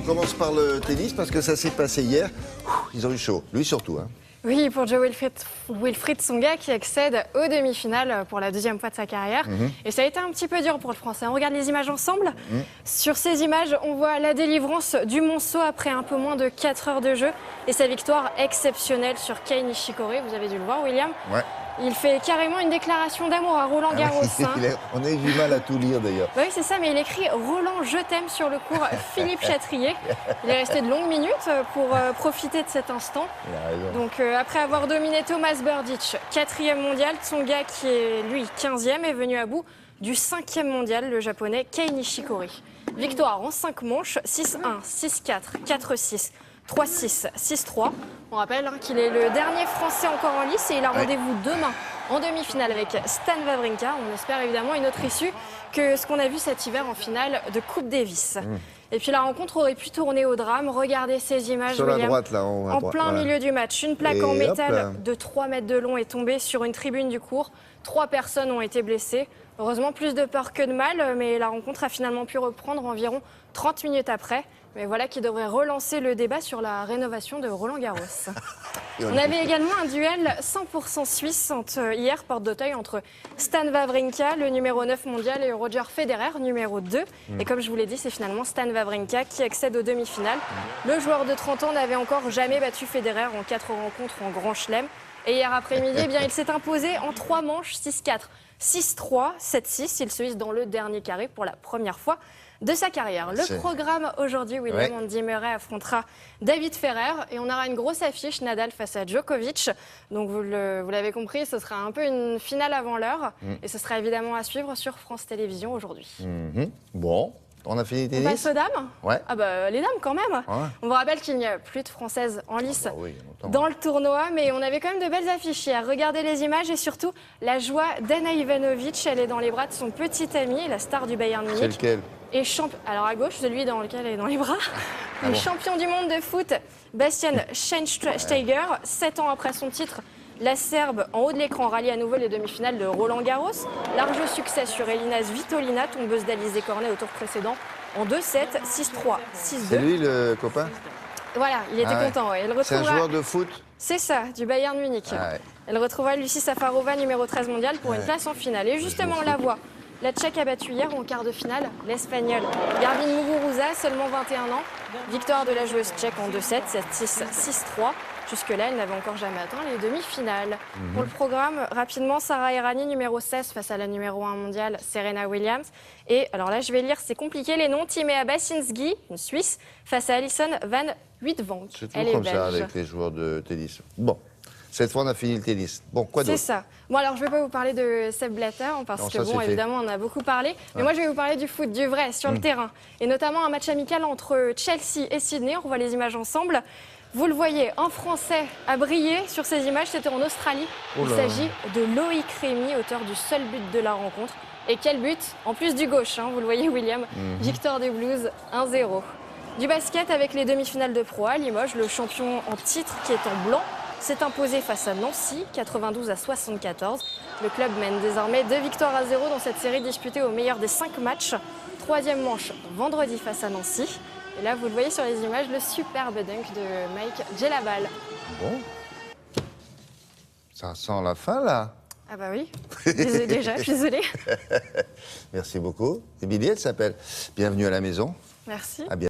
commence par le tennis parce que ça s'est passé hier. Ils ont eu chaud, lui surtout. Hein. Oui, pour Joe Wilfried Tsonga qui accède aux demi-finales pour la deuxième fois de sa carrière. Et ça a été un petit peu dur pour le Français. On regarde les images ensemble. Sur ces images, on voit la délivrance du monceau après un peu moins de 4 heures de jeu. Et sa victoire exceptionnelle sur Kei Nishikori. Vous avez dû le voir, William. Ouais. Il fait carrément une déclaration d'amour à Roland Garros. On a eu du mal à tout lire d'ailleurs. Oui, c'est ça, mais il écrit « Roland, je t'aime » sur le court Philippe Chatrier. Il est resté de longues minutes pour profiter de cet instant. Il a raison. Donc après avoir dominé Thomas Berdych, 4e mondial, Tsonga qui est lui 15e est venu à bout du 5e mondial, le japonais Kei Nishikori. Victoire en 5 manches, 6-1, 6-4, 4-6, 3-6, 6-3. On rappelle qu'il est le dernier Français encore en lice et il a rendez-vous demain en demi-finale avec Stan Wawrinka. On espère évidemment une autre issue que ce qu'on a vu cet hiver en finale de Coupe Davis. Et puis la rencontre aurait pu tourner au drame. Regardez ces images, Sur la William. droite, là, En plein milieu du match. Une plaque en métal de 3 mètres de long est tombée sur une tribune du court. 3 personnes ont été blessées. Heureusement, plus de peur que de mal, mais la rencontre a finalement pu reprendre environ 30 minutes après. Mais voilà qui devrait relancer le débat sur la rénovation de Roland Garros. On avait également un duel 100% suisse hier, porte d'Auteuil, entre Stan Wawrinka, le numéro 9 mondial, et Roger Federer, numéro 2. Et comme je vous l'ai dit, c'est finalement Stan Wawrinka qui accède aux demi-finales. Le joueur de 30 ans n'avait encore jamais battu Federer en 4 rencontres en Grand Chelem. Et hier après-midi, eh bien, il s'est imposé en 3 manches, 6-4, 6-3, 7-6. Il se hisse dans le dernier carré pour la première fois de sa carrière. Le programme aujourd'hui, William Andy Murray affrontera David Ferrer et on aura une grosse affiche, Nadal face à Djokovic. Donc vous l'avez compris, ce sera un peu une finale avant l'heure et ce sera évidemment à suivre sur France Télévisions aujourd'hui. Bon, on a fini les tennis. On passe aux dames. Ouais. Ah bah les dames quand même. Ouais. On vous rappelle qu'il n'y a plus de Françaises en lice Oui, dans le tournoi, mais on avait quand même de belles affiches hier. Regardez les images et surtout la joie d'Ana Ivanovic. Elle est dans les bras de son petit ami, la star du Bayern Munich. C'est lequel? Et alors à gauche, celui dans lequel elle est dans les bras, le champion du monde de foot, Bastian Schweinsteiger, 7 ans après son titre, la Serbe en haut de l'écran rallie à nouveau les demi-finales de Roland Garros. Large succès sur Elina Svitolina, tombeuse d'Alizé Cornet au tour précédent, en 2-7, 6-3, 6-2. C'est lui le copain? Voilà, il était content. Ouais. C'est un joueur de foot? C'est ça, du Bayern Munich. Elle retrouvera Lucie Safarova, numéro 13 mondial, pour une place en finale. Et justement, on la voit. La Tchèque a battu hier en quart de finale l'Espagnol Garbiñe Muguruza, seulement 21 ans. Victoire de la joueuse tchèque en 2-7, 7-6, 6-3. Jusque-là, elle n'avait encore jamais atteint les demi-finales. Pour le programme, rapidement, Sarah Errani, numéro 16, face à la numéro 1 mondiale, Serena Williams. Et alors là, je vais lire, c'est compliqué les noms. Timea Basinski, une Suisse, face à Alison Van Uytvanck. C'est toujours comme ça avec les joueurs de tennis. Bon. Cette fois, on a fini le tennis. Bon, quoi d'autre? C'est ça. Bon, alors, je ne vais pas vous parler de Sepp Blatter, parce que, bon, évidemment, on en a beaucoup parlé. Mais moi, je vais vous parler du foot, du vrai, sur le terrain. Et notamment un match amical entre Chelsea et Sydney. On revoit les images ensemble. Vous le voyez, un Français a brillé sur ces images. C'était en Australie. Il s'agit de Loïc Rémy, auteur du seul but de la rencontre. Et quel but? En plus du gauche, hein, vous le voyez, William. Victoire des Blues, 1-0. Du basket avec les demi-finales de Pro A, Limoges, le champion en titre qui est en blanc, s'est imposé face à Nancy, 92-74. Le club mène désormais 2 victoires à 0 dans cette série disputée au meilleur des 5 matchs. 3e manche vendredi face à Nancy. Et là, vous le voyez sur les images, le superbe dunk de Mike Djellabal. Bon. Ça sent la fin, là. Ah bah oui, déjà, je suis désolée. Merci beaucoup. Émilie, elle s'appelle. Bienvenue à la maison. Merci. À bientôt.